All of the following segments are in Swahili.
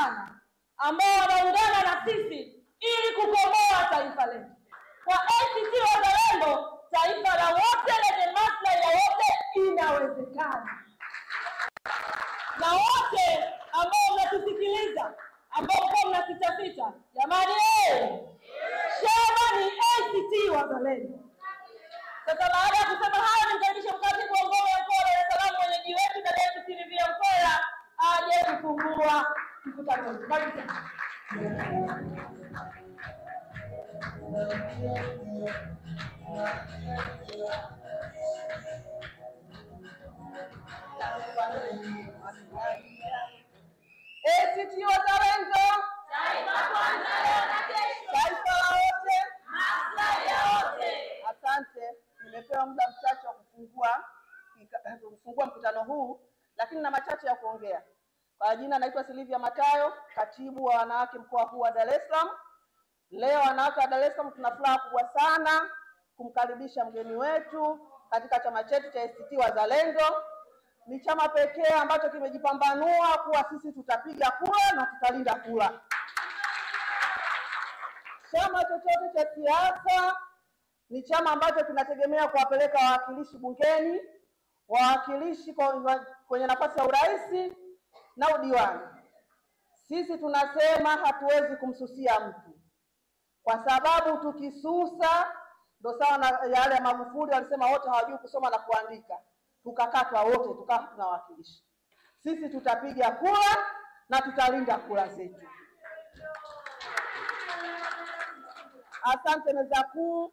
sana ambao wanaungana na sisi ili kukomboa taifa letu. Kwa ACT Wazalendo, taifa la wote lenye maslahi ya wote inawezekana. Na wote ambao mnatusikiliza, ambao kwa mnasita, jamani Chama ni ACT Wazalendo. Sasa baada ya kusema haya, nimkaribisha mkatibu wa ngome ya mkoa wa Dar es Salaam, mwenyeji wetu dada yetu Silvia Mkwela aje kufungua mkutano wetu. Karibu sana. ACT Wazalendo, taifa kwanza leo na kesho, taifa la wote, maslahi ya wote. Asante, nimepewa muda mchache wa kufungua mkutano huu, lakini na machache ya kuongea. Kwa jina naitwa Silvia Matayo, katibu wa wanawake mkoa huu wa Dar es Salaam. Leo wanawake wa Dar es Salaam tuna furaha kubwa sana kumkaribisha mgeni wetu katika chama chetu cha ACT Wazalendo. Ni chama pekee ambacho kimejipambanua kuwa sisi tutapiga kura na tutalinda kura. Chama chochote cha siasa ni chama ambacho kinategemea kuwapeleka wawakilishi bungeni, wawakilishi kwenye nafasi ya urais na udiwani. Sisi tunasema hatuwezi kumsusia mtu, kwa sababu tukisusa ndo sawa na yale ya Magufuli walisema wote hawajui kusoma na kuandika. Tukakatwa wote, tukawa tunawakilishi. Sisi tutapiga kura na tutalinda kura zetu. Asante meza kuu.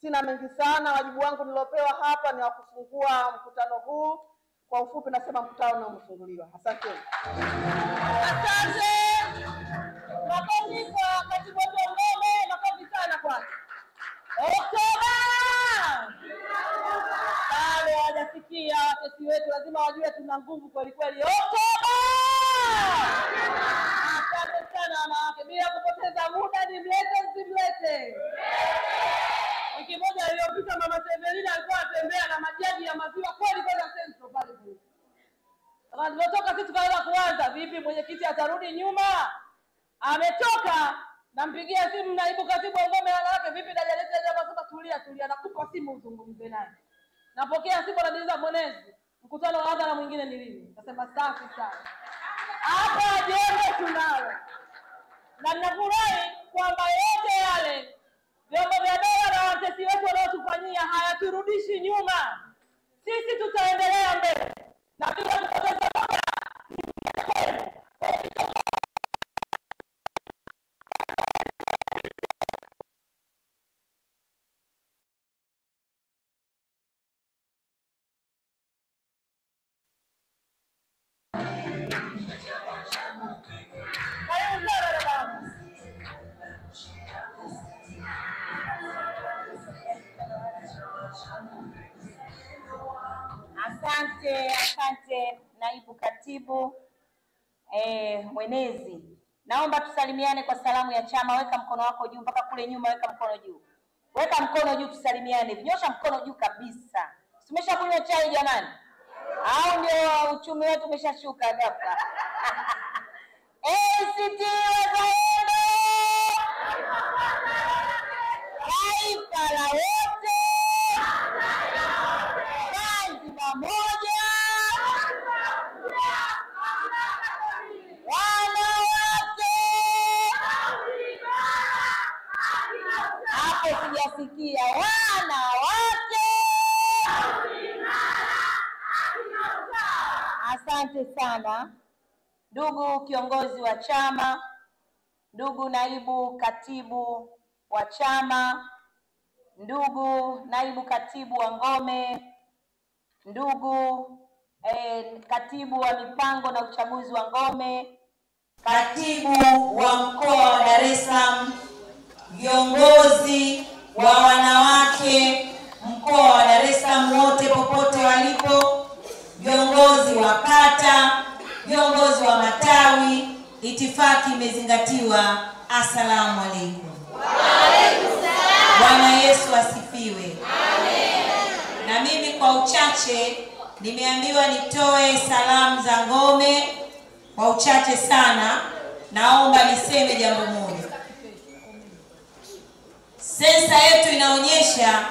Sina mengi sana, wajibu wangu nilopewa hapa ni wa kufungua mkutano huu. Kwa ufupi nasema mkutano umefunguliwa. Asante. Asante. Makofi kwa katibu wa ngome, makofi sana kwanza. Oktoba! Wale hawajasikia watesi wetu lazima wajue tuna nguvu kweli kweli. Oktoba! Asante sana wanawake. Bila kupoteza muda nimlete. Wiki moja iliyopita Mama Severina alikuwa anatembea na majagi ya maziwa kweli Central pale. Kama tulitoka sisi tukaanza kuanza, vipi mwenyekiti atarudi nyuma? Ametoka, nampigia simu naibu katibu wa ngome wanawake, vipi dada yetu sasa tulia, nakupa simu uzungumze naye. Napokea simu ananiuliza Mwenezi, mkutano wa hadhara mwingine ni lini? Nasema safi sana. Hapa jembe tunalo. Na ninafurahi kwamba yote yale vyombo vya dola na watesi wetu wanaotufanyia hayaturudishi nyuma. Sisi tutaendelea mbele. Na bila kupoteza muda Asante naibu katibu Mwenezi. Naomba tusalimiane kwa salamu ya chama. Weka mkono wako juu mpaka kule nyuma, weka mkono juu. Weka mkono juu tusalimiane. Nyosha mkono juu kabisa. Tumeshakunywa chai jamani? Au ndio uchumi wetu umeshashuka ghafla? ACT Wazalendo! Taifa la wote! Kazi pamoja! Wanawake! Hapo sijasikia. Wanawake! Asante sana. Ndugu kiongozi wa chama, ndugu naibu katibu wa chama, ndugu naibu katibu wa ngome, ndugu katibu wa mipango na uchaguzi wa ngome, katibu wa mkoa wa Dar es Salaam, viongozi wa wanawake mkoa wa Dar es Salaam wote popote walipo, viongozi wa kata, viongozi wa matawi, itifaki imezingatiwa. Asalamu alaykum. Wa alaykum salaam. Bwana Yesu asifiwe. Amen. Na mimi kwa uchache nimeambiwa nitoe salamu za ngome kwa uchache sana. naomba niseme jambo moja. Sensa yetu inaonyesha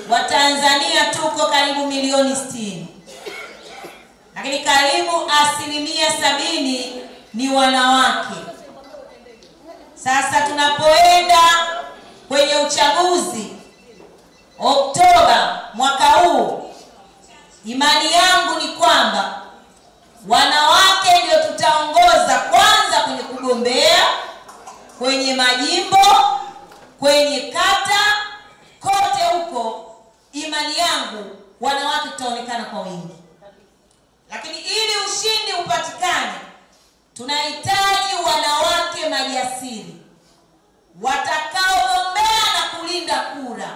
Watanzania tuko karibu milioni 60. Lakini karibu 70% ni wanawake. Sasa tunapoenda kwenye uchaguzi Oktoba mwaka huu, imani yangu ni kwamba wanawake ndio tutaongoza kwanza kwenye kugombea, kwenye majimbo, kwenye kata, kote huko. Imani yangu wanawake tutaonekana kwa wingi. Lakini ili ushindi upatikane, tunahitaji wanawake majasiri watakaogombea na kulinda kura.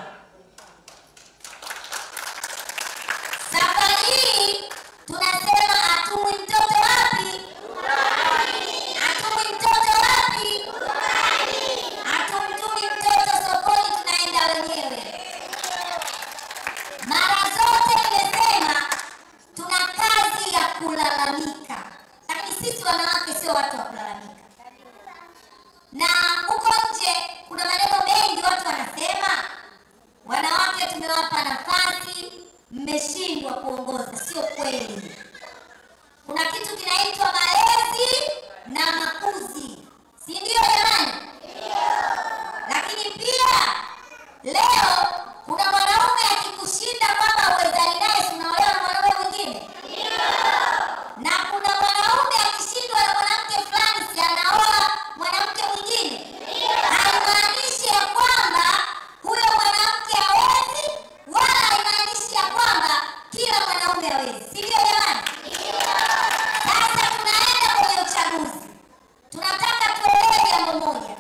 Safari hii tunasema atumwi mtoto wapi? Atumwi mtoto wapi? Atumtumi mtoto sokoni, tunaenda wenyewe. Mara zote nimesema tuna kazi ya kulalamika, lakini sisi wanawake sio watu wa kulalamika. Na huko nje kuna maneno mengi watu wanasema wanawake tumewapa nafasi, mmeshindwa kuongoza. Sio kweli. Kuna kitu kinaitwa malezi na makuzi, si ndio jamani? Lakini pia leo kuna mwanaume akikushinda kwamba uwezani naye, unaolewa na mwanaume mwingine. Na kuna mwanaume akishindwa na mwanamke fulani, si anaoa mwanamke mwingine. Haimaanishi ya kwamba huyo mwanamke hawezi, wala haimaanishi ya kwamba kila mwanaume hawezi, si ndio jamani? Sasa tunaenda kwenye uchaguzi, tunataka tuelewe jambo moja.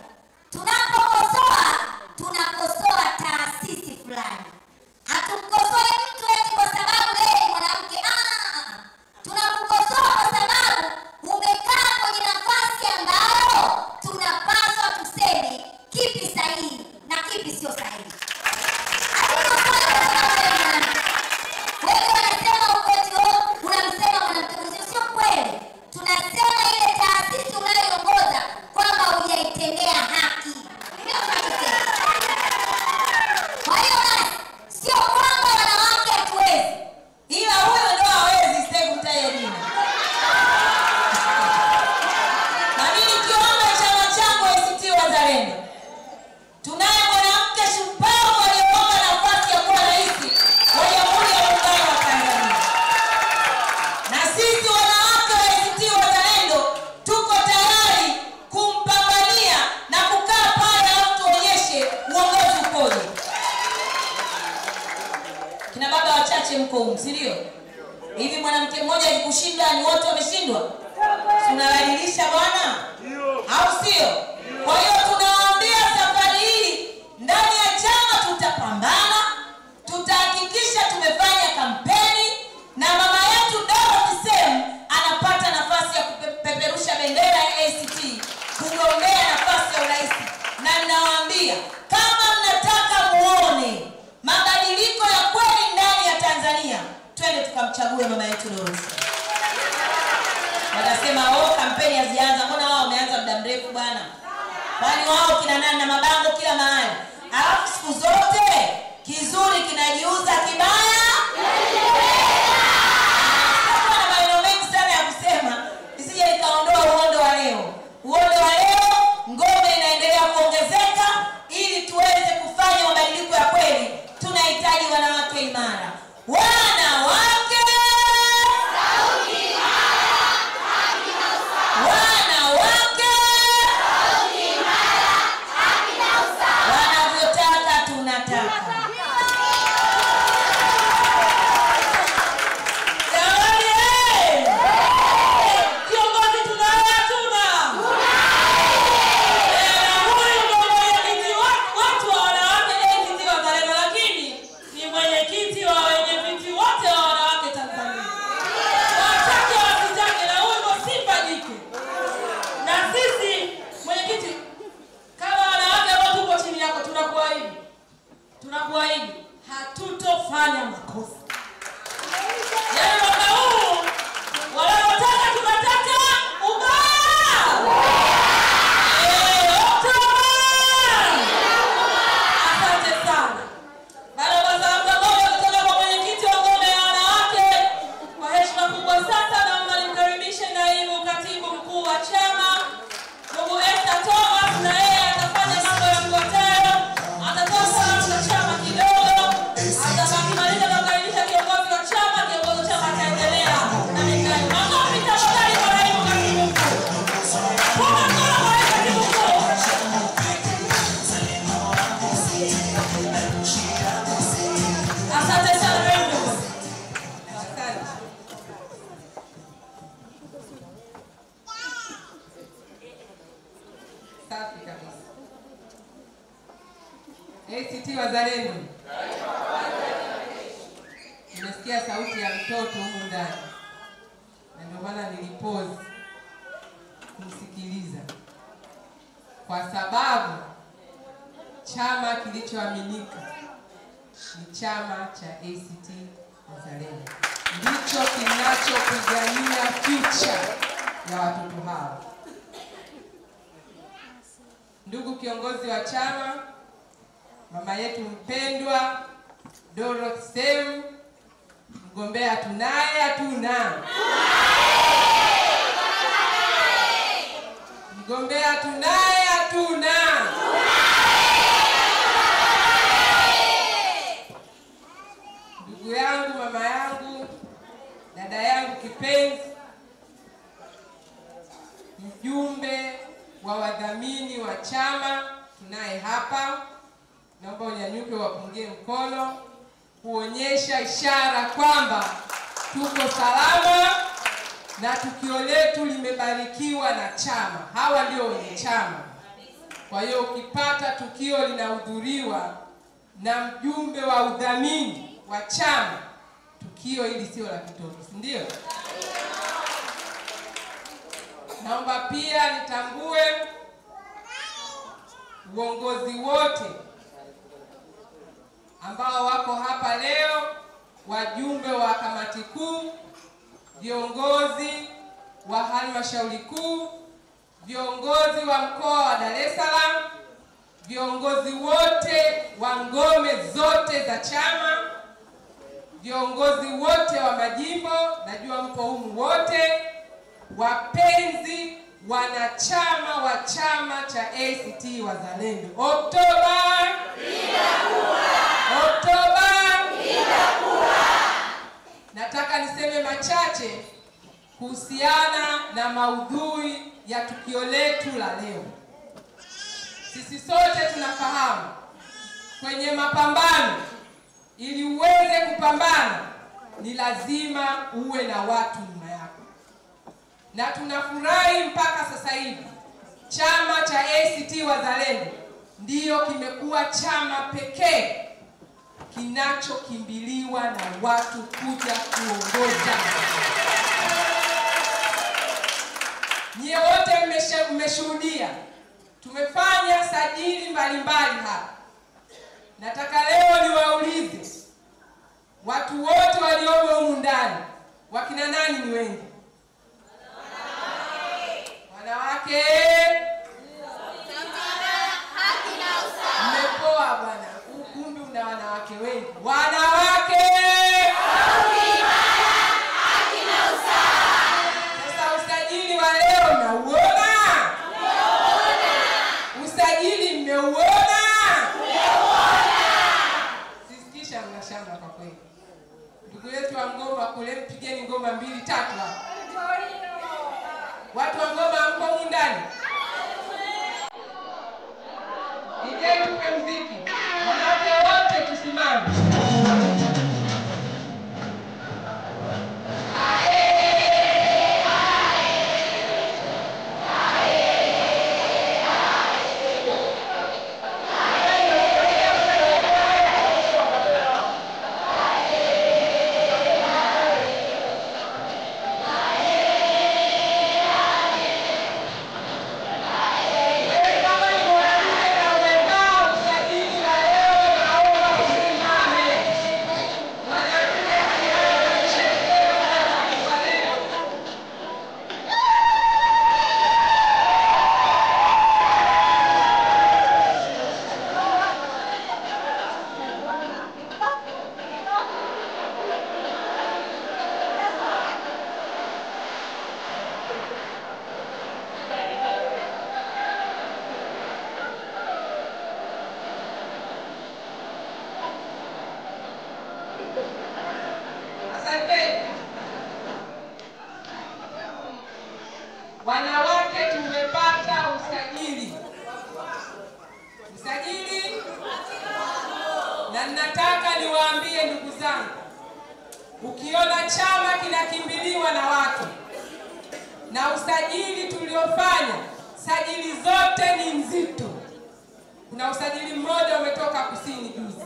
Tunapokosoa, tunakosoa taasisi fulani. Hatumkosoe mtu eti kwa sababu yeye ni mwanamke. Tunamkosoa kwa sababu umekaa kwenye nafasi ambayo tunapaswa tuseme kipi sahihi na kipi sio sahihi. Wewe unasema ukweli wao, unamsema mwanamke mwingine, sio kweli. Tunasema ile taasisi unayoongoza kwamba hujaitendea haki. Ndio tunasema. Kwa hiyo sio kwamba wanawake hatuwezi, Ila huyo ndio hawezi, sitaki kutaja jina. Na mimi kiomba chama changu ACT Wazalendo, tunaye mwanamke shupavu aliyeomba nafasi ya kuwa rais wa Jamhuri ya Muungano wa Tanzania. Na sisi wanawake wa ACT Wazalendo tuko tayari kumpambania na kukaa pale au tuonyeshe uongozi ukoje. Kina baba wachache mko humu, si ndio? Hivi mwanamke mmoja akikushinda ni wote wameshindwa? Tunalalilisha bwana, au sio? Kwa hiyo tunawaambia safari hii ndani ya chama tutapambana, tutahakikisha tumefanya kampeni na mama yetu Dorothy Semu anapata nafasi ya kupeperusha bendera ya ACT kugombea nafasi ya urais. Na ninawaambia kama mnataka muone mabadiliko ya kweli ndani ya Tanzania, twende tukamchague mama yetu Dorothy. Wanasema kampeni hazianza, mbona wao wameanza muda mrefu bwana? Kwani wao kina nani na mabango kila mahali? Alafu siku zote kizuri kinajiuza, kibaya kuna maneno mengi sana ya kusema, isije nikaondoa uondo wa leo. Uondo wa leo, ngome inaendelea kuongezeka ili tuweze kufanya mabadiliko ya kweli. Tunahitaji wanawake imara. Wanawake sauti imara, haki na usawa. Wanawake sauti imara, haki na usawa. Wanavyotaka tunataka. Tunakuahidi hatutofanya makosa. Yaani mwaka huu wanaotaka tunataka ubaya. Safi kabisa. ACT Wazalendo. Nimesikia sauti ya mtoto humu ndani, na ndio maana nilipozi kumsikiliza, kwa sababu chama kilichoaminika ni chama cha ACT Wazalendo, ndicho kinachopigania future ya watoto hao. Ndugu kiongozi wa chama, mama yetu mpendwa Dorothy Semu, mgombea tunaye hatuna? Mgombea tunaye hatuna? Ndugu yangu, mama yangu, dada yangu kipenzi, mjumbe wa wadhamini wa chama tunaye hapa, naomba unyanyuke wapungie mkono kuonyesha ishara kwamba tuko salama na tukio letu limebarikiwa na chama. Hawa ndio wenye chama. Kwa hiyo ukipata tukio linahudhuriwa na mjumbe wa udhamini wa chama, tukio hili sio la kitoto, si ndio? Naomba pia nitambue uongozi wote ambao wako hapa leo, wajumbe wa kamati kuu, viongozi wa halmashauri kuu, viongozi wa mkoa wa Dar es Salaam, viongozi wote wa ngome zote za chama, viongozi wote wa majimbo, najua mpo humu wote, wapenzi wanachama wa chama cha ACT Wazalendo. Oktoba itakuwa. Nataka niseme machache kuhusiana na maudhui ya tukio letu la leo. Sisi sote tunafahamu kwenye mapambano, ili uweze kupambana ni lazima uwe na watu nyuma yako. Na tunafurahi mpaka sasa hivi chama cha ACT Wazalendo ndiyo kimekuwa chama pekee kinachokimbiliwa na watu kuja kuongoza. Nyie wote mmeshuhudia tumefanya sajili mbalimbali hapa. Nataka leo niwaulize watu wote waliomo humu ndani, wakina nani ni wengi? Wanawake. Mmepoa bwana, ukumbi una wanawake wengi. Wanawake. Sasa usajili wa leo mnauona? Usajili mmeuona? Sisikisha mnashamba kwa kweli. Ndugu yetu wa ngoma kule, mpigeni ngoma 2 3 hapa. Watu wa ngoma mko humu ndani? Ije tupe mziki. Wanawake wote tusimame. Wanawake tumepata usajili. Na ninataka niwaambie ndugu zangu, ukiona chama kinakimbiliwa na watu na usajili tuliofanya sajili zote ni nzito. Kuna usajili mmoja umetoka kusini juzi.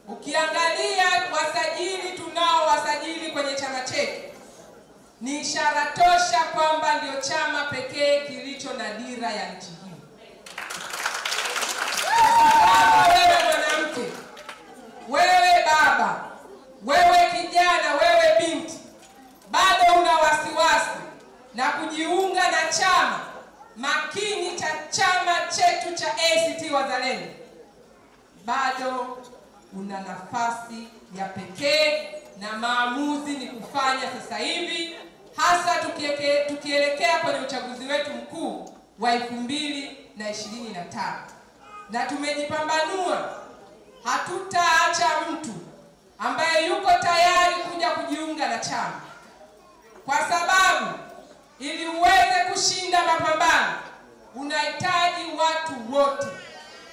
Ukiangalia wasajili tunao wasajili kwenye chama chetu, ni ishara tosha kwamba ndio chama pekee kilicho na dira ya nchi hii. Wewe mwanamke, wewe baba, wewe kijana, wewe binti, bado una wasiwasi na kujiunga na chama makini cha chama chetu cha ACT Wazalendo, bado una nafasi ya pekee na maamuzi ni kufanya sasa hivi, hasa tukielekea kwenye uchaguzi wetu mkuu wa 2025. Na tumejipambanua, hatutaacha mtu ambaye yuko tayari kuja kujiunga na chama, kwa sababu ili uweze kushinda mapambano unahitaji watu wote,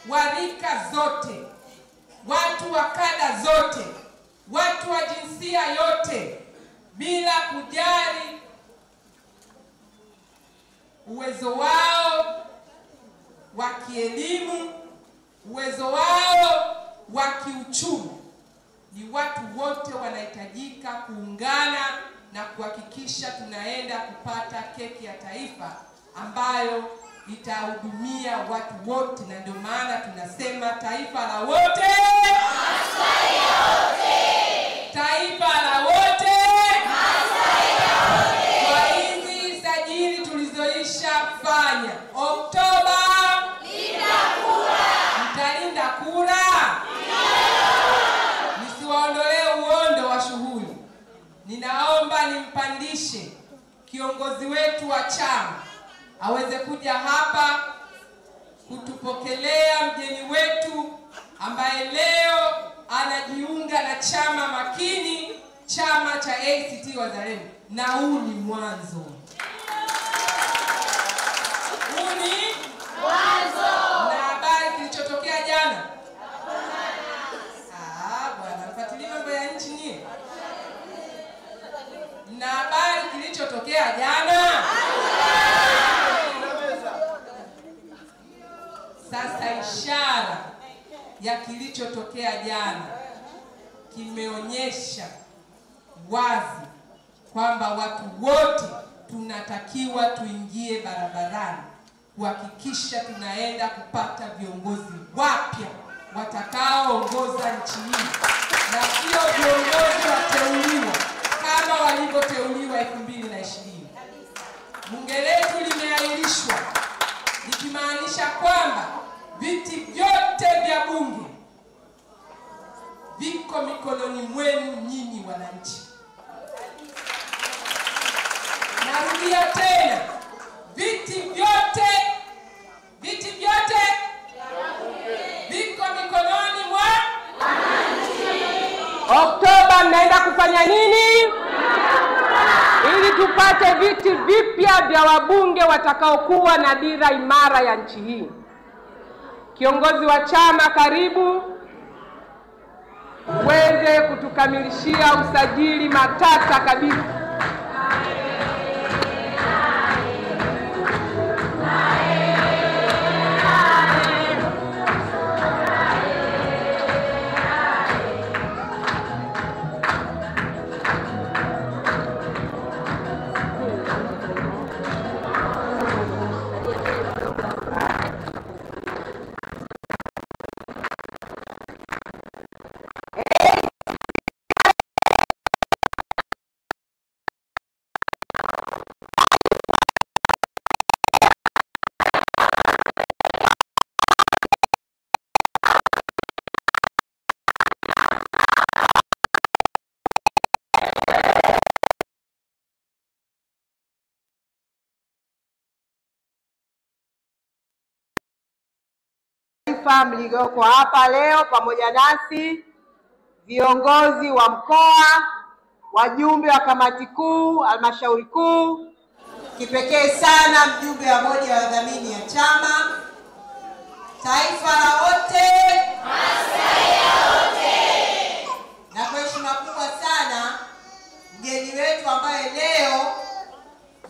wa rika zote, watu wa kada zote, watu wa jinsia yote, bila kujali uwezo wao wa kielimu, uwezo wao wa kiuchumi. Ni watu wote wanahitajika kuungana na kuhakikisha tunaenda kupata keki ya taifa ambayo itahudumia watu wote, na ndio maana tunasema taifa la wote, maslahi ya wote. Taifa la wote, maslahi ya wote. Kwa hizi sajili tulizoisha fanya Oktoba, linda kura. Mtalinda kura? Nisiwaondolee uondo wa shughuli. Ninaomba nimpandishe kiongozi wetu wa chama aweze kuja hapa kutupokelea mgeni wetu ambaye leo anajiunga na chama makini, chama cha ACT Wazalendo. Na huu ni mwanzo. Huu ni mwanzo. Na habari kilichotokea jana? Bwana, mfuatilia mambo ya nchi nyie. Na habari kilichotokea jana? Sasa ishara ya kilichotokea jana kimeonyesha wazi kwamba watu wote tunatakiwa tuingie barabarani kuhakikisha tunaenda kupata viongozi wapya watakaoongoza nchi hii, na sio viongozi wateuliwa kama walivyoteuliwa 2020. Bunge letu limeahirishwa, likimaanisha kwamba viti vyote vya bunge viko mikononi mwenu nyinyi wananchi. Narudia tena, viti vyote viko mikononi mwa wananchi. Oktoba mnaenda kufanya nini? Ili tupate viti vipya vya wabunge watakaokuwa na dira imara ya nchi hii. Kiongozi wa chama, karibu uweze kutukamilishia usajili matata kabisa. Mlioko hapa leo pamoja nasi, viongozi wa mkoa, wajumbe wa kamati kuu, halmashauri kuu, kipekee sana mjumbe wa bodi ya wadhamini ya chama, taifa la wote, maslahi ya wote. Na kwa heshima kubwa sana mgeni wetu ambaye leo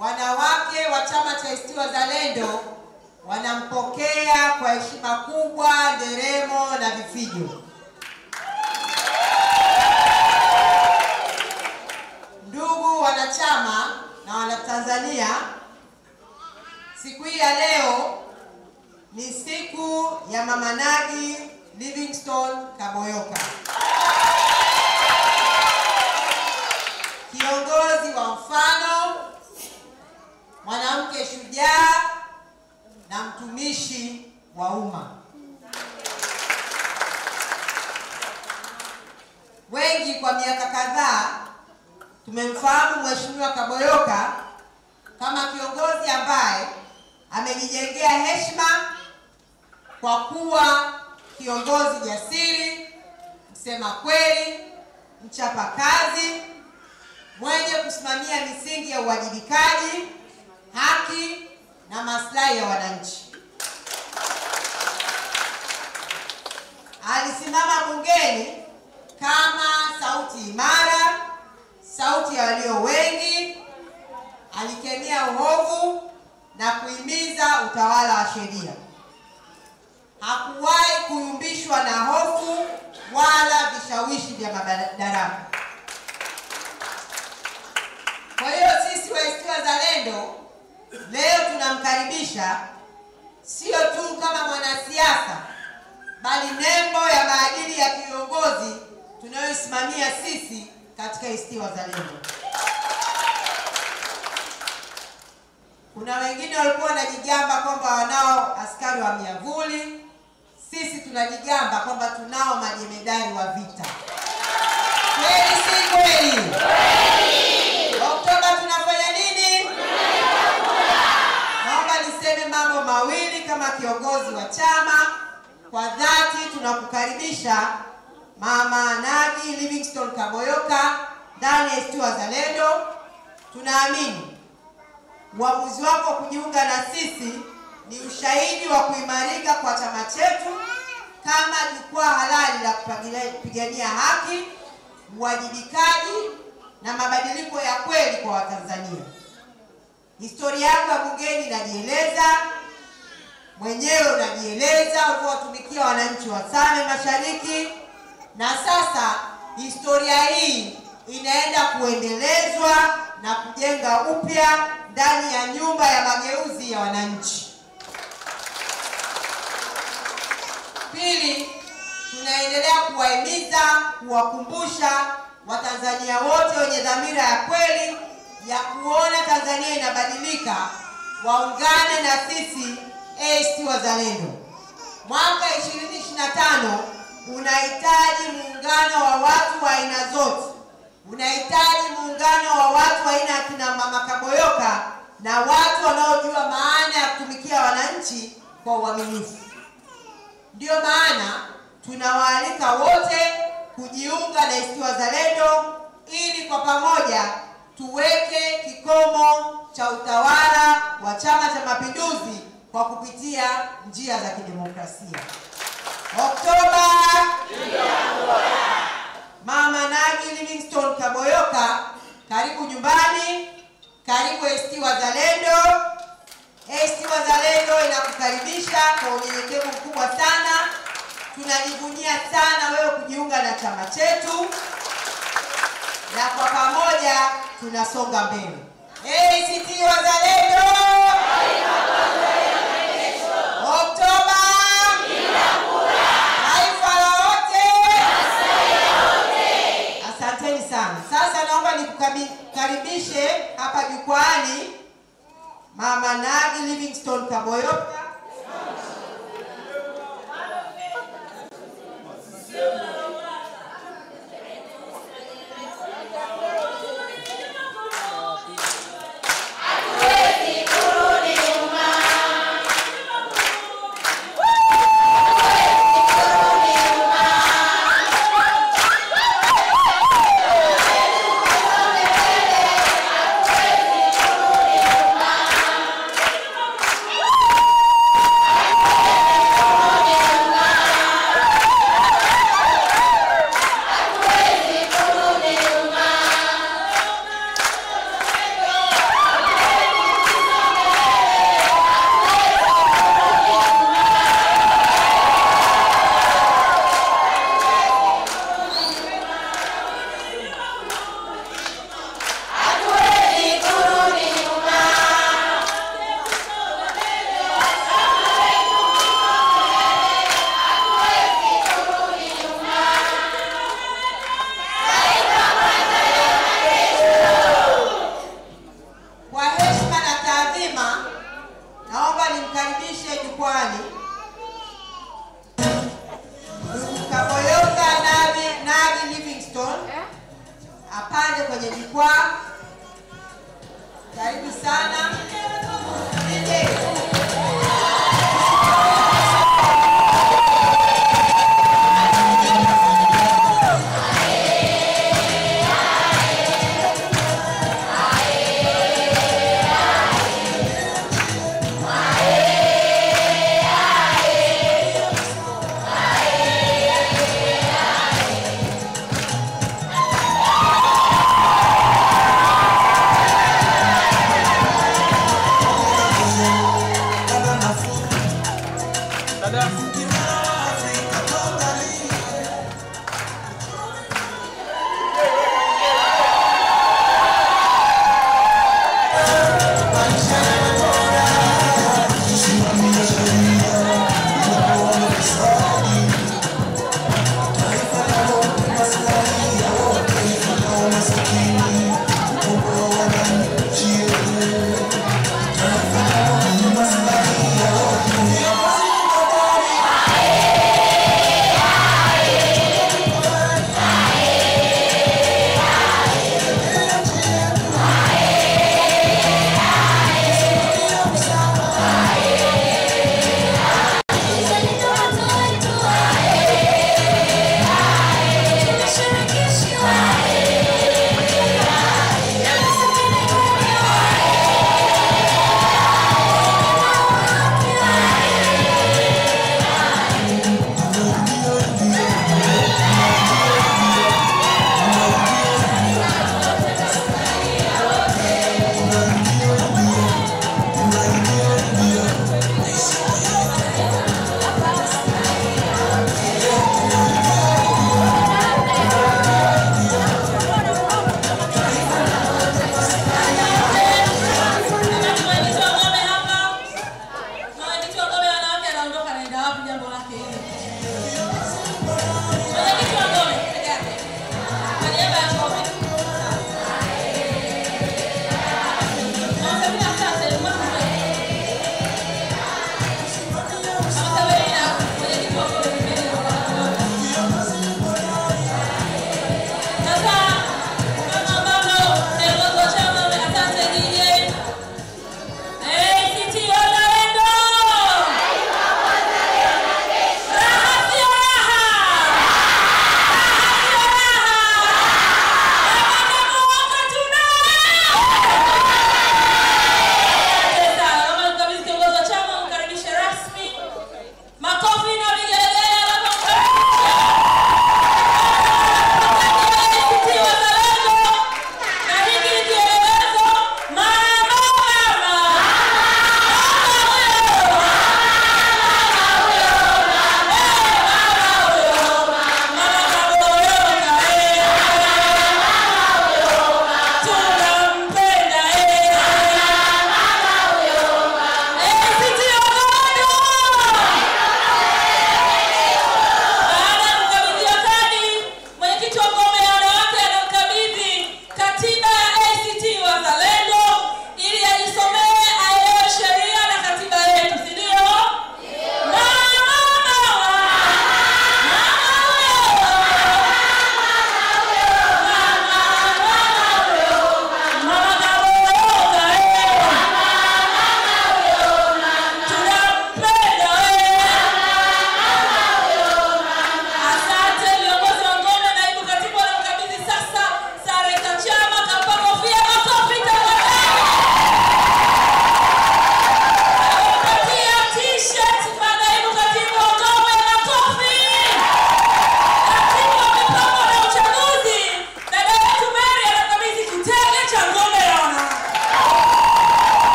wanawake wa chama cha ACT Wazalendo wanampokea kwa heshima kubwa, nderemo na vifijo. Ndugu wanachama na wanatanzania, siku hii ya leo ni siku ya Mama Nagi Livingstone Kaboyoka, kiongozi wa mfano, mwanamke shujaa na mtumishi wa umma. Wengi kwa miaka kadhaa tumemfahamu Mheshimiwa Kaboyoka kama kiongozi ambaye amejijengea heshima kwa kuwa kiongozi jasiri, msema kweli, mchapa kazi, mwenye kusimamia misingi ya uwajibikaji, haki na maslahi ya wananchi. Alisimama bungeni kama sauti imara, sauti ya walio wengi, alikemea uovu na kuhimiza utawala wa sheria. Hakuwahi kuyumbishwa na hofu wala vishawishi vya madaraka. Kwa hiyo sisi wa ACT Wazalendo leo tunamkaribisha sio tu kama mwanasiasa, bali nembo ya maadili ya kiongozi tunayoisimamia sisi katika ACT Wazalendo. Kuna wengine walikuwa wanajigamba kwamba wanao askari wa miavuli. Sisi tunajigamba kwamba tunao majemedari wa vita. Kweli si kweli? Oktoba tunafanya nini? Naomba niseme mambo mawili kama kiongozi wa chama. Kwa dhati tunakukaribisha Mama Nagi Livingstone Kaboyoka ndani ya ACT Wazalendo. Tunaamini uamuzi wako kujiunga na sisi ni ushahidi wa kuimarika kwa chama chetu kama jukwaa halali la kupigania haki, uwajibikaji na mabadiliko ya kweli kwa Watanzania. Historia yako ya bungeni inajieleza, mwenyewe unajieleza, uliwatumikia wananchi wa Same Mashariki, na sasa historia hii inaenda kuendelezwa na kujenga upya ndani ya nyumba ya mageuzi ya wananchi. Pili, tunaendelea kuwahimiza, kuwakumbusha Watanzania wote wenye dhamira ya kweli ya kuona Tanzania inabadilika waungane na sisi ACT Wazalendo. Mwaka 2025 unahitaji muungano wa watu wa aina zote. Unahitaji muungano wa watu wa aina ya kina Mama Kaboyoka na watu wanaojua maana ya kutumikia wananchi kwa uaminifu. Ndio maana tunawaalika wote kujiunga na ACT Wazalendo ili kwa pamoja tuweke kikomo cha utawala wa Chama cha Mapinduzi kwa kupitia njia za kidemokrasia. Oktoba, Mama Nagi Livingstone Kaboyoka, karibu nyumbani, karibu ACT Wazalendo. ACT Wazalendo inakukaribisha kwa unyenyekevu mkubwa sana. Tunajivunia sana wewe kujiunga na chama chetu, na kwa pamoja tunasonga mbele. ACT Wazalendo, Oktoba, taifa la wote. Asanteni sana. Sasa naomba nikukaribishe hapa jukwani Mama Nagi Livingstone Kaboyoka. naomba nimkaribishe jukwani Kaboyoka Nagi Livingstone apande kwenye jukwaa. Karibu sana.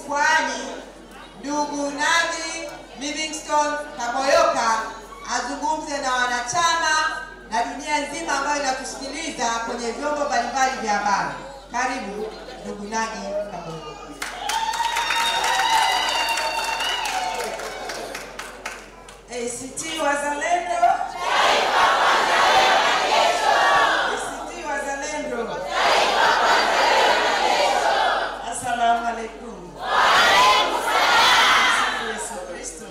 jukwaani ndugu Nagi Livingstone Kaboyoka azungumze na wanachama na dunia nzima ambayo inatusikiliza kwenye vyombo mbalimbali vya habari. Karibu ndugu Nagi Kaboyoka. ACT Wazalendo. ACT Wazalendo. Assalamu alaikum. Yesu Kristo.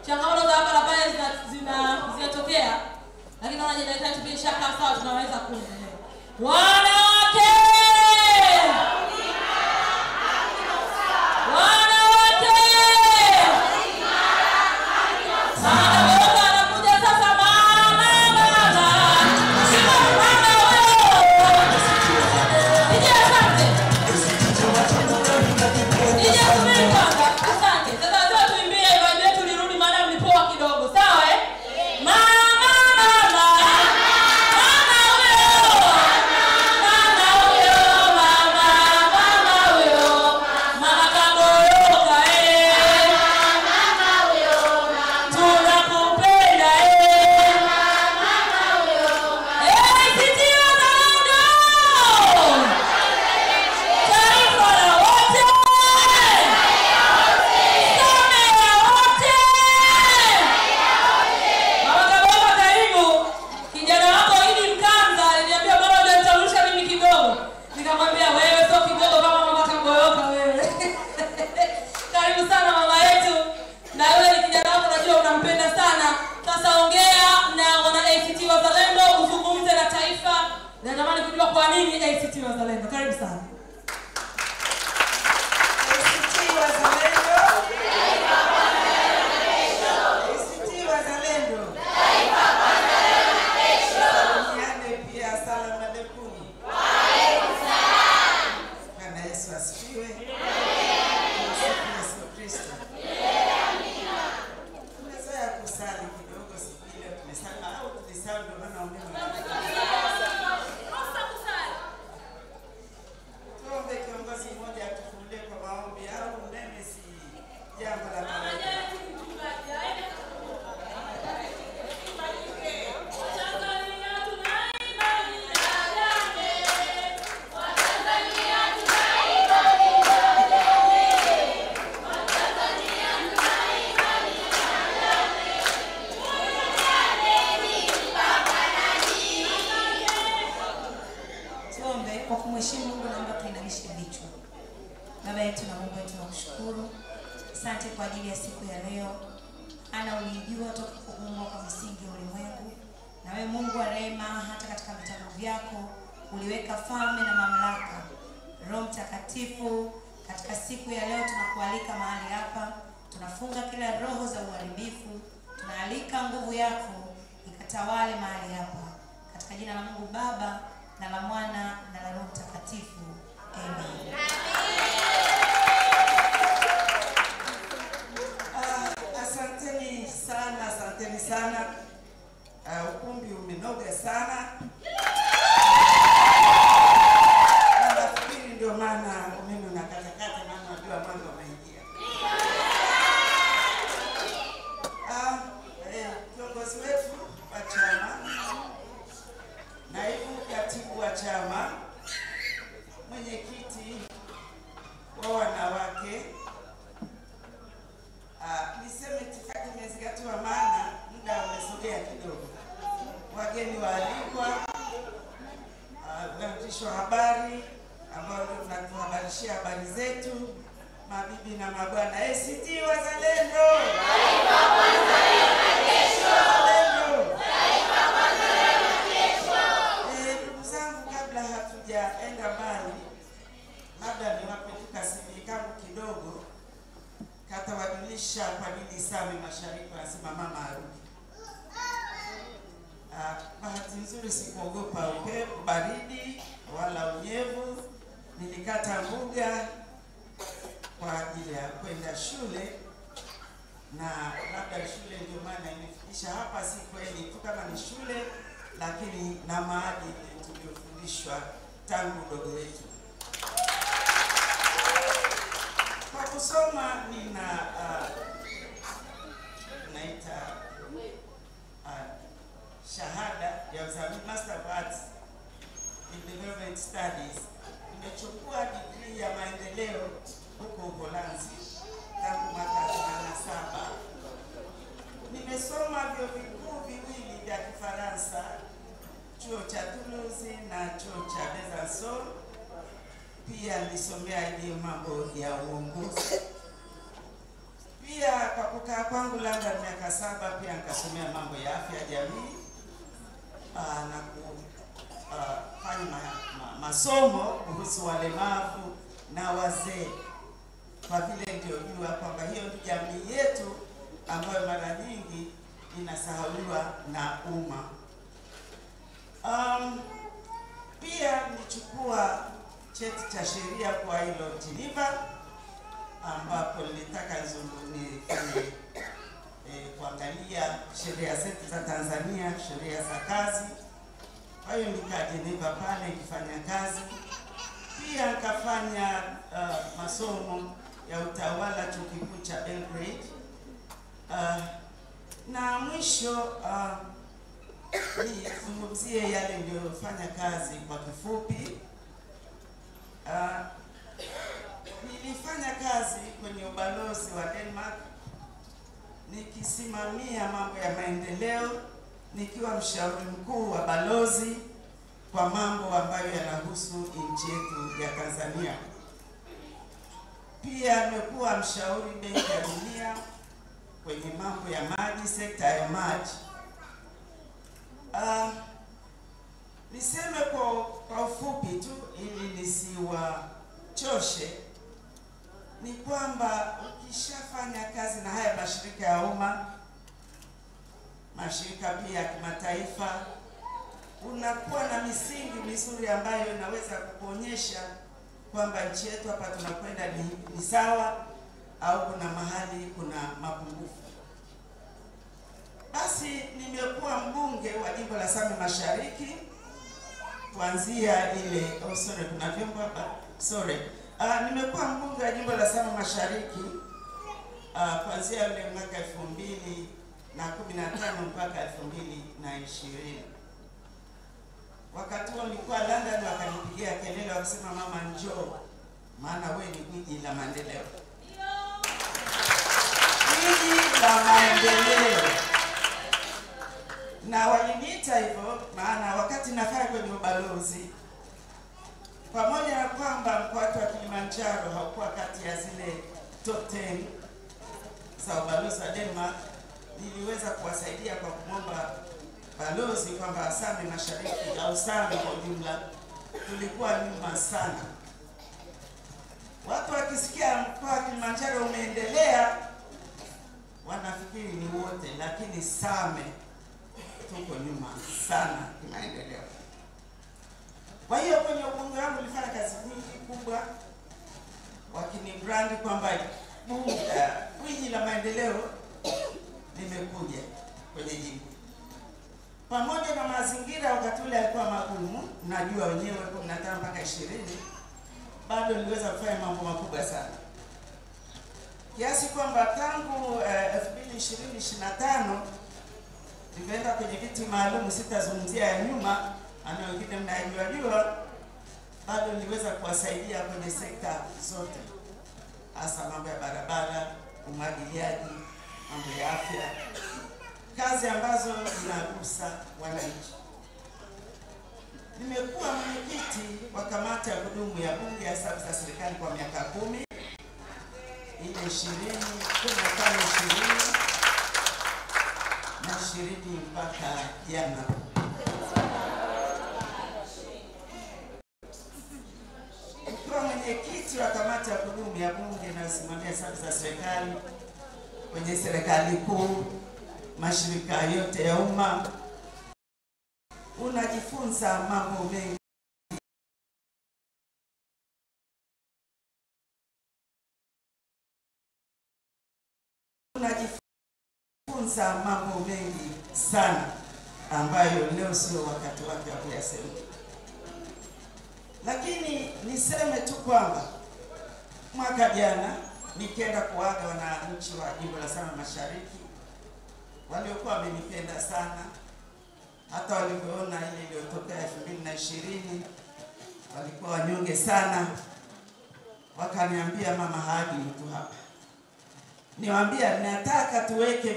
changamoto za hapa na pale zinatokea, lakini naona jitahidi tupige shaka sawa, tunaweza kuendelea. Wanawake! Kwa nini ACT Wazalendo? Karibu sana. ACT Wazalendo. ACT Wazalendo. Niane pia salamu alaykum. Bwana Yesu asifiwe. Yesu Kristo. Tumezoea kusali kidogo siku ile tumesali au tulisali ndio maana ongea. Tuombe kiongozi mmoja atufungulie kwa maombi au nene si jambo la kawaida. Kwa kumheshimu Mungu naomba tuinamishe vichwa. Baba yetu na Mungu wetu, tunakushukuru. Asante kwa ajili ya siku ya leo. Ana ulijua toka kuumbwa kwa misingi ya ulimwengu. Na wewe Mungu wa rehema, hata katika vitabu vyako uliweka falme na mamlaka. Roho Mtakatifu, katika siku ya leo tunakualika mahali hapa. Tunafunga kila roho za uharibifu. Tunaalika nguvu yako ikatawale mahali hapa. Katika jina la Mungu Baba na la Mwana na la Roho Mtakatifu. Amen. Asanteni sana. Ukumbi umenoga sana. Nafikiri ndio maana umeme unakatakata, maana najua mwanga unaingia. Kiongozi wetu wa chama, naibu katibu wa chama, mwenyekiti wa wanawake, niseme itifaki imezingatiwa, maana muda umesogea kidogo. Wageni waalikwa, waandishi wa habari ambao tunatuhabarishia habari zetu, mabibi na mabwana, ACT Wazalendo. Ndugu zangu, kabla hatujaenda mbali, labda niwape kasimi kangu kidogo katawajulisha kwa nini Same Mashariki wanasema mama arudi. Bahati nzuri sikuogopa upepo baridi wala unyevu. Nilikata mbuga kwa ajili ya kwenda shule, na labda shule ndio maana imefikisha hapa. Si kweli tu kama ni shule, lakini na maadili tuliyofundishwa tangu udogo wetu. Kwa kusoma nina naita shahada ya uzamili, Master of Arts in Development Studies. Nimechukua degree ya maendeleo huko Uholanzi tangu mwaka 87. Nimesoma vyuo vikuu viwili vya Kifaransa, chuo cha Toulouse na chuo cha Besançon. Pia nilisomea ile mambo ya uongozi. Pia kwa kukaa kwangu London miaka 7 pia nikasomea mambo ya afya ya jamii na kufanya masomo kuhusu walemavu na wazee, kwa vile ndio jua kwamba hiyo ndio jamii yetu ambayo mara nyingi inasahauliwa na umma. Pia nilichukua cheti cha sheria kwa hilo Geneva, ambapo nilitaka nifanye kuangalia sheria zetu za Tanzania, sheria za kazi. Kwa hiyo nikaa Geneva pale nikifanya kazi. Pia nikafanya masomo ya utawala chuo kikuu cha Belgrade. Na mwisho nizungumzie yale niliyofanya kazi kwa kifupi. Nilifanya kazi kwenye ubalozi wa Denmark nikisimamia mambo ya maendeleo, nikiwa mshauri mkuu wa balozi kwa mambo ambayo yanahusu nchi yetu ya Tanzania. Pia nimekuwa mshauri Benki ya Dunia kwenye mambo ya maji, sekta ya maji. Niseme kwa ufupi tu ili nisiwachoshe, ni kwamba ukishafanya kazi na haya mashirika ya umma, mashirika pia ya kimataifa, unakuwa na misingi mizuri ambayo inaweza kukuonyesha kwamba nchi yetu hapa tunakwenda ni sawa au kuna mahali kuna mapungufu. Basi nimekuwa mbunge wa jimbo la Same Mashariki kuanzia ile kuna vyombo hapa nimekuwa mbunge wa jimbo la Same Mashariki kuanzia ile mwaka 2015 mpaka 2020. Wakati huo nilikuwa London, wakanipigia kelele wakisema, mama njoo, maana wewe ni gwiji la maendeleo. Gwiji la maendeleo. Na waliniita hivyo maana wakati nafanya kwenye ubalozi, pamoja na kwamba mkoa wa Kilimanjaro haukuwa kati ya zile top 10 za ubalozi wa Denmark, niliweza kuwasaidia kwa kumwomba balozi kwamba Same Mashariki au Same kwa ujumla tulikuwa nyuma sana. Watu wakisikia mkoa wa Kilimanjaro umeendelea wanafikiri ni wote, lakini Same tuko nyuma sana kimaendeleo. Kwa hiyo kwenye ubunge wangu nilifanya kazi nyingi kubwa, wakinibrandi kwamba gwiji la maendeleo limekuja kwenye jimbo. Pamoja na mazingira wakati ule yalikuwa magumu, mnajua wenyewe 15 mpaka 20, bado niliweza kufanya mambo makubwa sana. Kiasi kwamba tangu 2025 nimeenda kwenye viti maalum, sitazungumzia ya nyuma, ana wengine mnayojua, bado niliweza kuwasaidia kwenye sekta zote, hasa mambo ya barabara, umwagiliaji, mambo ya afya, kazi ambazo zinagusa wananchi. Nimekuwa mwenyekiti wa kamati ya kudumu ya bunge ya hesabu za serikali kwa miaka 10, ile 20 na 20 mpaka jana. Nikiwa mwenyekiti wa kamati ya kudumu ya bunge inayosimamia hesabu za serikali kwenye serikali kuu, mashirika yote ya umma, unajifunza mambo mengi. Unajifunza mambo mengi sana ambayo leo sio wakati wake wa kuyasema. Lakini niseme tu kwamba mwaka jana nikienda kuaga wananchi wa jimbo la Same Mashariki, waliokuwa wamenipenda sana, hata walivyoona ile iliyotokea 2020 walikuwa wanyonge sana, wakaniambia, mama hadi mtu hapa. Niwaambia nataka tuweke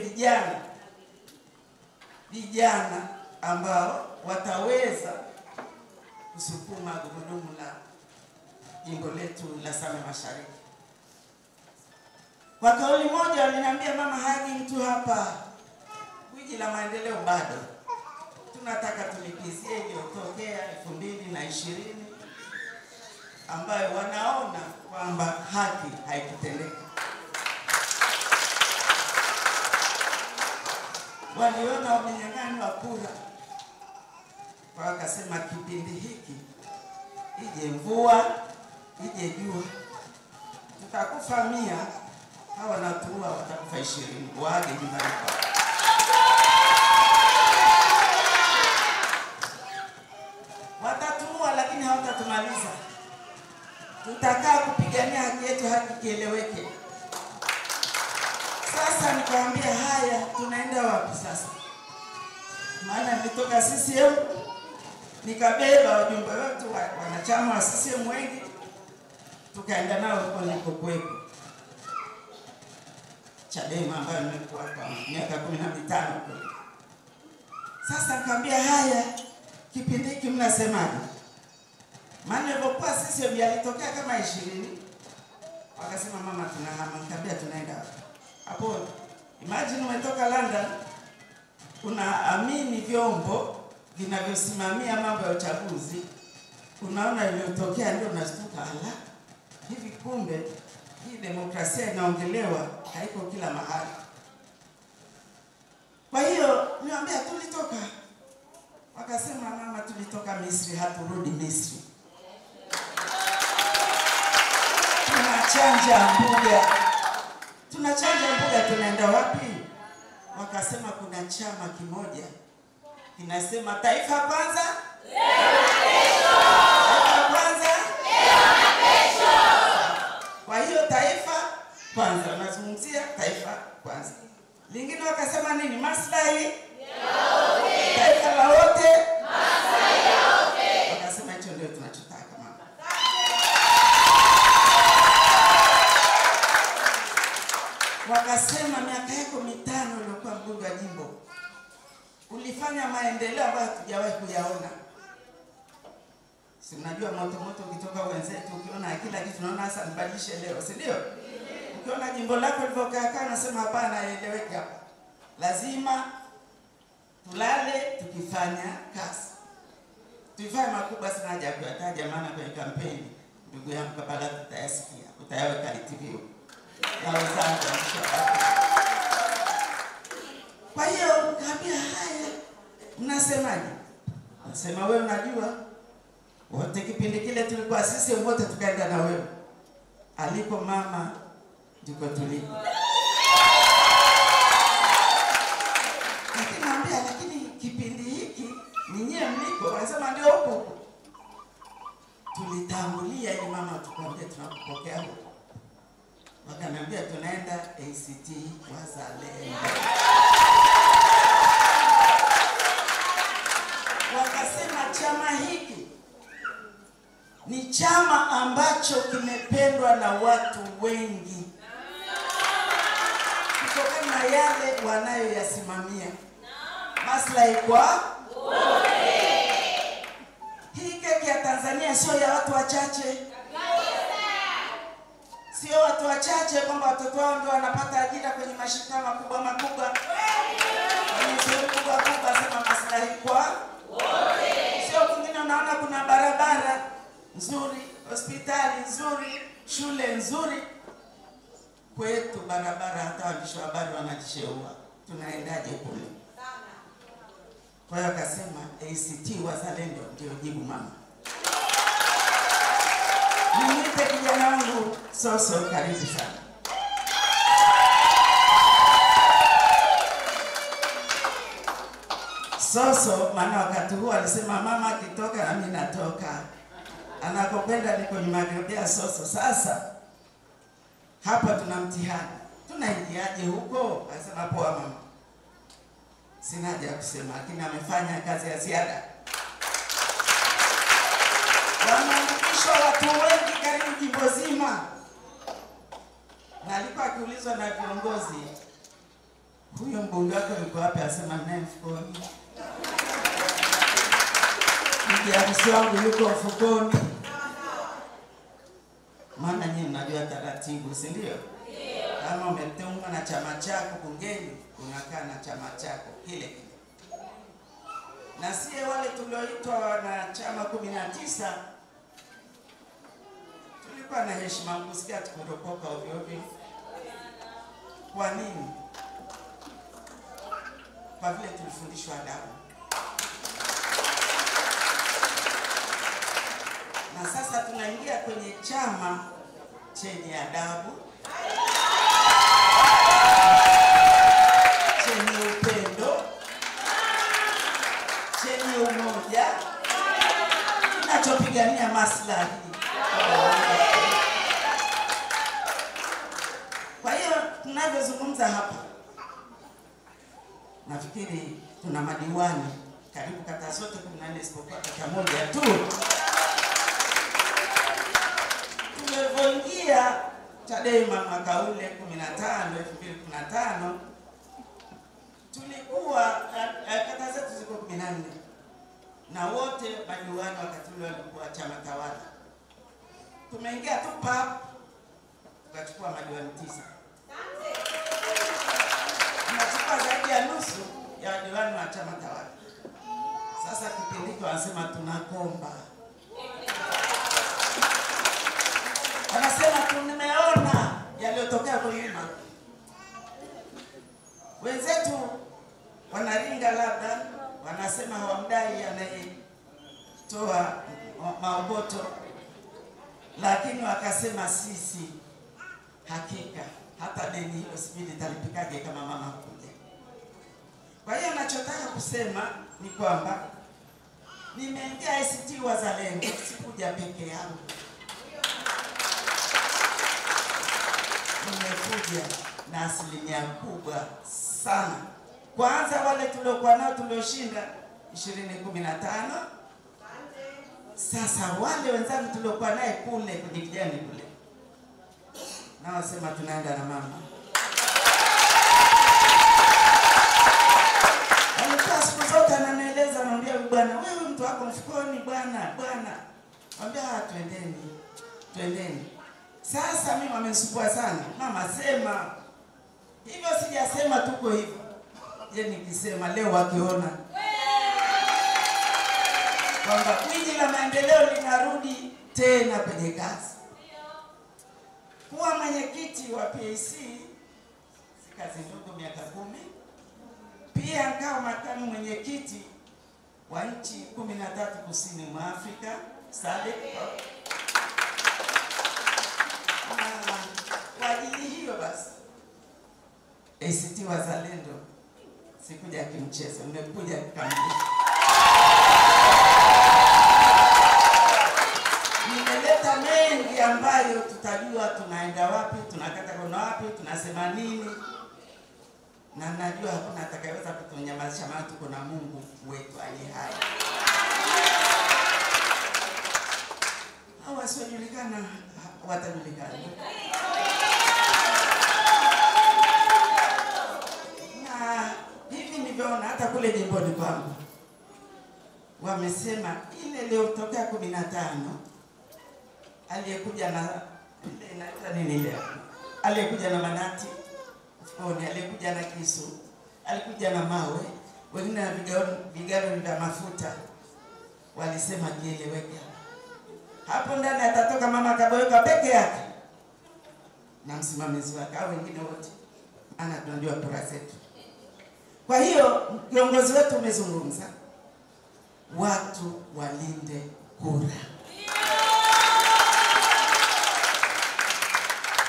vijana ambao wataweza kusukuma gurudumu la jimbo letu la Same Mashariki. Kwa kauli moja waliniambia, mama Haji, mtu hapa gwiji la maendeleo bado tunataka tulipizie iliyotokea 2020 ambayo wanaona kwamba haki haikutendeka. Waliona wamenyang'anywa kura, kwa wakasema kipindi hiki ije mvua ije jua tutakufa 100, hawa natua watakufa 20, waage nyumbani kwao. Watatua lakini hawatatumaliza. Tutakaa kupigania haki yetu hadi kieleweke. Sasa nikamwambia, haya tunaenda wapi sasa? Maana nilitoka CCM nikabeba wajumbe wetu wanachama wa CCM wengi, tukaenda nao huko nilikokuwepo Chadema, ambayo nimekuwa kwa miaka 15 kule. Sasa nikamwambia, haya kipindi hiki mnasemaje? Maana nilipokuwa CCM yalitokea kama 20. Wakasema, mama tunahama. Nikamwambia, tunaenda hapo. Imagine umetoka London, unaamini vyombo vinavyosimamia mambo ya uchaguzi, unaona iliyotokea ndio unastuka, ala, hivi kumbe hii demokrasia inaongelewa haiko kila mahali. Kwa hiyo niambia, tulitoka. Wakasema, mama tulitoka Misri, haturudi Misri. Tunachanja mbuga. Tunachanja mbuga, tunaenda wapi? Wakasema, kuna chama kimoja kinasema taifa kwanza, taifa kwanza, kesho. Kwa hiyo taifa kwanza, nazungumzia taifa kwanza. Lingine wakasema nini? Maslahi yote. Taifa la wote, maslahi yote. Wakasema hicho ndio tunachotaka mama. Wakasema, miaka yako 5 uliokuwa mbunge wa jimbo ulifanya maendeleo ambayo hatujawahi kuyaona. Si unajua moto ukitoka wenzetu, ukiona kila kitu unaona sasa nibadilishe leo, si ndio? Ukiona jimbo lako lilivyokaa unasema hapana, eleweke hapa. Lazima tulale tukifanya kazi. Tulifanya makubwa sana, haja kuyataja maana kwenye kampeni ndugu yangu kabla tutayasikia, utayaweka ITV. Na wenzangu kwa hiyo nikamwambia, haya mnasemaje? Nasema, wewe unajua wote kipindi kile tulikuwa sisi wote tukaenda na wewe. Aliko mama ndiko tulipo. Lakini kipindi hiki ninyi mliko, wanasema ndio huko. Tulitangulia ili mama tukwambie tunakupokea huko. Wakaniambia tunaenda ACT Wazalendo. Wakasema chama hiki ni chama ambacho kimependwa na watu wengi kutokana na yale wanayoyasimamia, maslahi kwa wote. Hii keki ya Tanzania sio ya watu wachache. Sio watu wachache kwamba watoto wao ndio wanapata ajira kwenye mashirika makubwa. Kwenye sehemu kubwa, sema maslahi kwa wote. Sio kwingine unaona kuna barabara nzuri, hospitali nzuri, shule nzuri. Kwetu barabara hata waandishi wa habari wanajisheua. Tunaendaje kule? Kwa hiyo akasema ACT Wazalendo ndio jibu mama. Niite kijana wangu Soso, karibu sana. Soso maana wakati huo alisema mama akitoka na mimi natoka. Anakokwenda niko nyuma yake. Soso, sasa hapa tuna mtihani. Tunaingiaje huko? Akasema poa mama. Sina haja ya kusema, lakini amefanya kazi ya ziada. Wameandikishwa watu wengi karibu jimbo zima. Na alikuwa akiulizwa na viongozi, huyo mbunge wako yuko wapi? Asema naye mfukoni. Mjamsi wangu yuko mfukoni. Maana nyinyi mnajua taratibu, si ndio? Kama umetumwa na chama chako bungeni, unakaa na chama chako kile kile. Na sie wale tulioitwa na chama 19 tulikuwa na heshima, kusikia tukuropoka ovyo ovyo. Kwa nini? Kwa vile tulifundishwa adabu. Na sasa tunaingia kwenye chama chenye adabu, chenye upendo, chenye umoja, kinachopigania maslahi. Kwa hiyo tunavyozungumza hapa, nafikiri tuna madiwani karibu kata zote 14 isipokuwa kata moja tu. Tulivyoingia Chadema mwaka ule 2015 tulikuwa kata zetu ziko 14 na wote madiwani wakati ule walikuwa chama tawala. Tumeingia tu pap tukachukua madiwani 9. Tunachukua zaidi ya nusu ya madiwani wa chama tawala. Sasa kipindi hicho wanasema tunakomba. Wanasema tumeona yaliyotokea kwa nyuma. Wenzetu wanaringa labda, wanasema hawamdai anayetoa maokoto, lakini wakasema sisi hakika hata deni hilo sibili talipikaje kama mama kuja. Kwa hiyo nachotaka kusema ni kwamba nimeingia ACT Wazalendo, sikuja peke yangu. Nimekuja na asilimia kubwa sana. Kwanza wale tuliokuwa nao tulioshinda 2015. Sasa wale wenzangu tuliokuwa naye kule kwenye kijani kule, na wasema tunaenda na mama. Alikuwa siku zote ananieleza, anambia bwana, wewe mtu wako mfukoni bwana. Anambia twendeni. Sasa mimi wamenisumbua sana. Mama sema. Hivyo sijasema tuko hivyo. Je, nikisema leo wakiona kwamba kwiji la maendeleo linarudi tena kwenye kazi. Kuwa mwenyekiti wa PAC si kazi ndogo, miaka 10. Pia kama makamu mwenyekiti wa nchi 13 kusini mwa Afrika, SADC. Kwa ajili hiyo basi ACT Wazalendo sikuja kimchezo, nimekuja kikamilifu. Nimeleta mengi ambayo tutajua tunaenda wapi, tunakata kona wapi, tunasema nini. Na najua hakuna atakayeweza kutunyamazisha, maana tuko na Mungu wetu aliye hai. Hao wasiojulikana watajulikana. Na hivi nilivyoona hata kule jimboni kwangu wamesema ile leo tokea 15 aliyekuja na ile inaitwa nini leo, aliyekuja na manati mfukoni, aliyekuja na kisu, alikuja na mawe, wengine na vigaro vya mafuta, walisema kieleweke. Hapo ndani atatoka mama Kaboyoka peke yake na msimamizi wake, au wengine wote, ana tunajua kura zetu. Kwa hiyo kiongozi wetu umezungumza, watu walinde kura.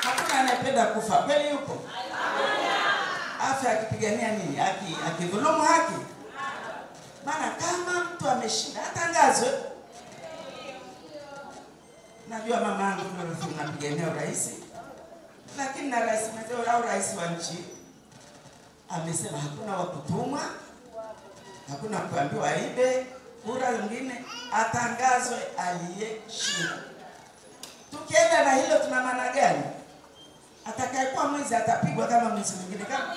Hakuna anayependa kufa, kweli yuko? Afya akipigania nini? Akidhulumu haki. Maana kama mtu ameshinda atangazwe. Najua mama yangu tunapigania urais, lakini na rais mzee au rais wa nchi amesema hakuna wa kutumwa, hakuna kuambiwa aibe kura, nyingine atangazwe aliyeshinda. Tukienda na hilo tuna maana gani? Atakayekuwa mwizi atapigwa kama mwizi mwingine, kama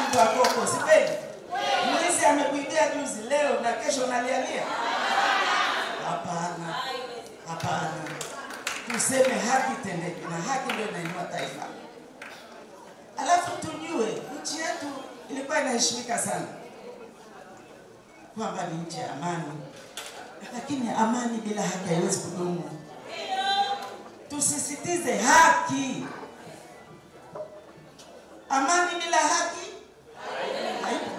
mtu akoko, sipendi. Mwizi amekuibia juzi, leo na kesho unalialia. Hapana. tuseme haki tendeke, na haki ndio inainua taifa. Alafu tujue nchi yetu ilikuwa inaheshimika sana kwamba ni nchi ya amani, lakini amani bila haki haiwezi kudumu. Tusisitize haki. Amani bila haki haipo.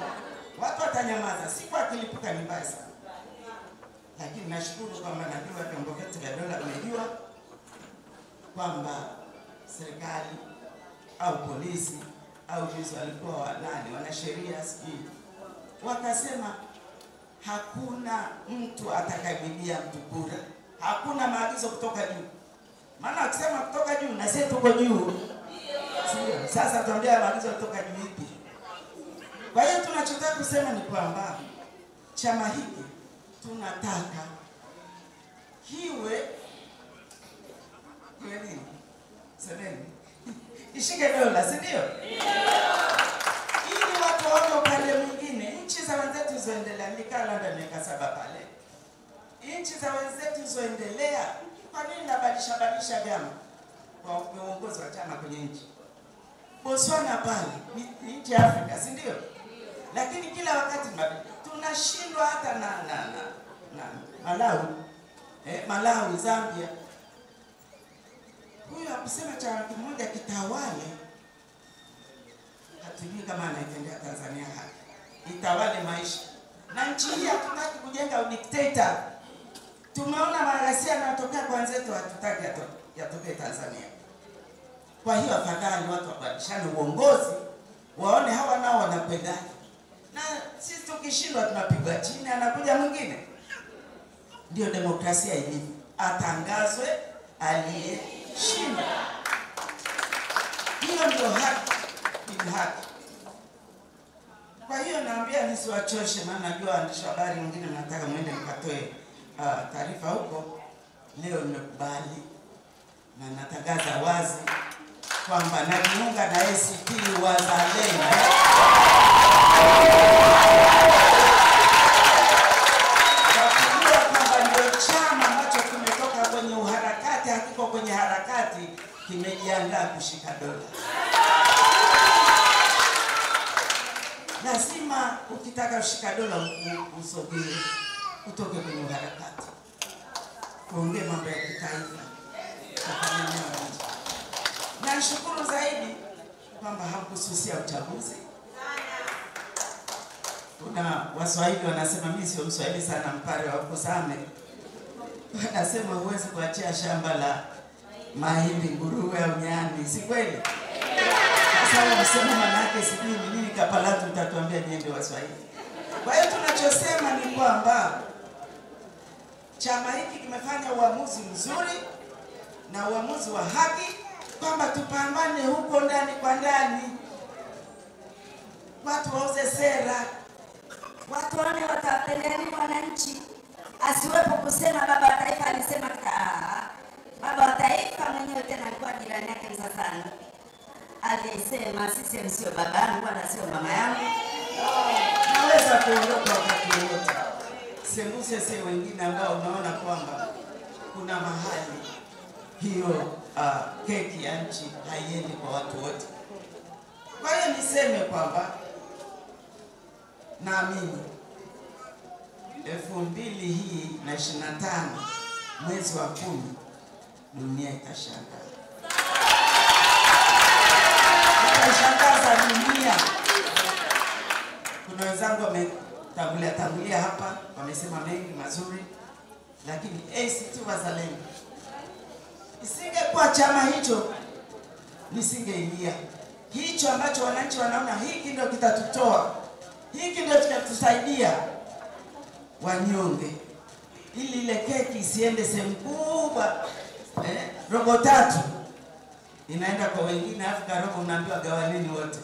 Watu watanyamaza, siku akilipuka ni mbaya sana. Lakini nashukuru kwamba najua vyombo vyetu vya dola vimejua kwamba serikali au polisi au juzi walikuwa wanasheria sijui, wakasema hakuna mtu atakayebibia mtu kura. Hakuna maagizo kutoka juu. Maana akisema kutoka juu na sisi tuko juu. Sio? Sasa tuambia maagizo kutoka juu ipi? Kwa hiyo tunachotaka kusema ni kwamba chama hiki tunataka kiwe nini? Semeni. Ishike dola, si ndio? Ili watu waone upande mwingine. Nchi za wenzetu zoendelea, nikaa London miaka 7 pale. Nchi za wenzetu zoendelea, kwa nini nabadilisha vyama kwa uongozi wa chama kwenye nchi? Botswana pale ni nchi ya Afrika, si ndio? Lakini kila wakati tunashindwa hata na Malawi, Zambia. Huyu akusema chama kimoja kitawale, hatujui kama anaitendea Tanzania haki. Itawale maisha. Na nchi hii hatutaki kujenga udikteta. Tumeona maghasia yanayotokea kwa wenzetu, hatutaki yatokee Tanzania. Kwa hiyo afadhali watu wabadilishane uongozi, waone hawa nao wanapendana. Na sisi tukishindwa tunapigwa chini, anakuja mwingine. Ndio demokrasia ilivyo. Atangazwe aliyeshinda. Hiyo ndio haki, ni haki. Kwa hiyo naambia nisiwachoshe, maana najua waandishi wa habari wengine mnataka mwende mkatoe taarifa huko. Leo nimekubali na natangaza wazi kwamba najiunga na ACT Wazalendo. Kwa kwamba ndio chama ambacho kimetoka kwenye uharakati, hakiko kwenye harakati, kimejiandaa kushika dola. Lazima ukitaka kushika dola usogee, utoke kwenye uharakati. Kuongea mambo ya kitaifa. Na nashukuru zaidi kwamba hamkususia uchaguzi. Kuna Waswahili wanasema, mimi sio Mswahili sana, mpare wa kusame. Wanasema huwezi kuachia shamba la mahindi nguruwe au nyani, si kweli? Sasa msemo manake sijui ni nini kapalatu, utatuambia niende Waswahili. Kwa hiyo tunachosema ni kwamba chama hiki kimefanya uamuzi mzuri na uamuzi wa haki, kwamba tupambane huko ndani kwa ndani. Watu wauze sera. Watu wane watapendeni wananchi. Asiwepo kusema baba wa taifa alisema baba wa taifa mwenyewe tena alikuwa jirani yake Msasani. Alisema sisi sio babangu wala sio mama yangu. Naweza kuondoka wakati wote. Sembuse si wengine ambao unaona kwamba kuna mahali hiyo keki ya nchi haiendi kwa watu wote. Kwa hiyo niseme kwamba naamini 2025 mwezi wa 10 dunia itashangaa. Itashangaza dunia. Kuna wenzangu wametangulia hapa, wamesema mengi mazuri, lakini ACT Wazalendo isingekuwa chama hicho, nisingeingia. Hicho ambacho wananchi wanaona hiki ndio kitatutoa, hiki ndio kitatusaidia wanyonge, ili ile keki isiende sehemu kubwa, robo 3 inaenda kwa wengine, Afrika robo unaambiwa gawaneni wote.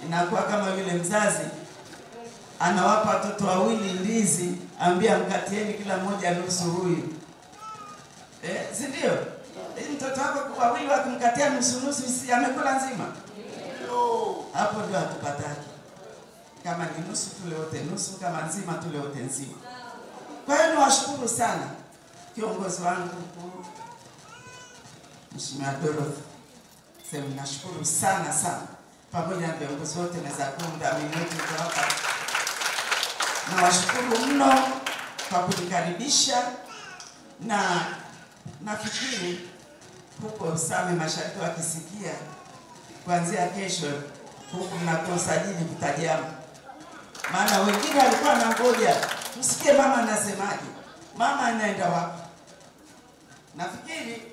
Inakuwa kama yule mzazi anawapa watoto wawili ndizi, ambia mkatieni kila mmoja nusu huyu. Si ndio? Mtoto wako wawili wakimkatia nusu, si amekula nzima? Hapo ndio hatupataki. Kama ni nusu tule wote nusu, kama nzima tule wote nzima. Kwa hiyo niwashukuru sana kiongozi wangu Mheshimiwa Dorothy. Sema nashukuru sana sana pamoja na viongozi wote na za kundhamini wetu hapa. Nawashukuru mno kwa kunikaribisha, na nafikiri huko Same Mashariki wakisikia kuanzia kesho huku mnakosajili mtajamu. Maana wengine walikuwa wanangoja tusikie mama anasemaje, mama anaenda wapi. Nafikiri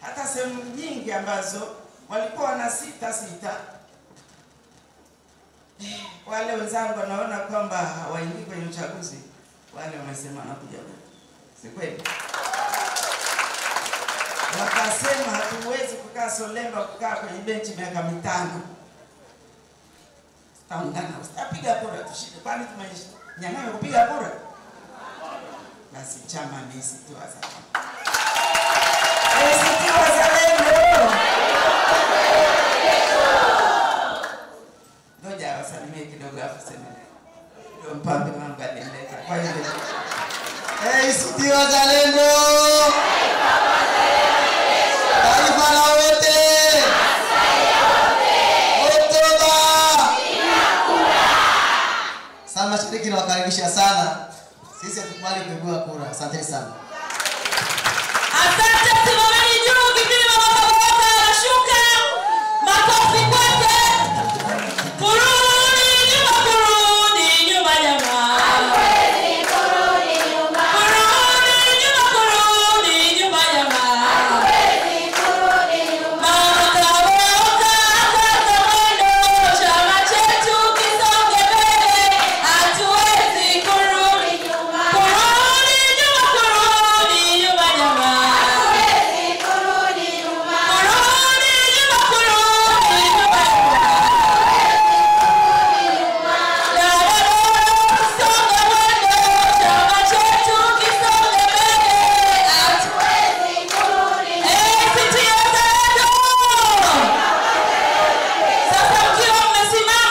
hata sehemu nyingi ambazo walikuwa na sita wale wenzangu wanaona kwamba hawaingii kwenye uchaguzi, wale wamesema wanakuja huko. Si kweli? Wakasema hatuwezi kukaa Solemba, kukaa kwenye benchi miaka 5. Taungana, usitapiga kura tushinde, kwani tumenyang'anywa kupiga kura? Basi chama ni ACT Wazalendo. ACT Wazalendo. Ngoja wasalimie kidogo afu sema. Ndio mpambe mambo yanaendelea. Kwa hiyo ACT Wazalendo. Taifa la wote. Oktoba. Same Mashariki nawakaribisha sana. Sisi hatukubali kuibua kura. Asante sana. Asante.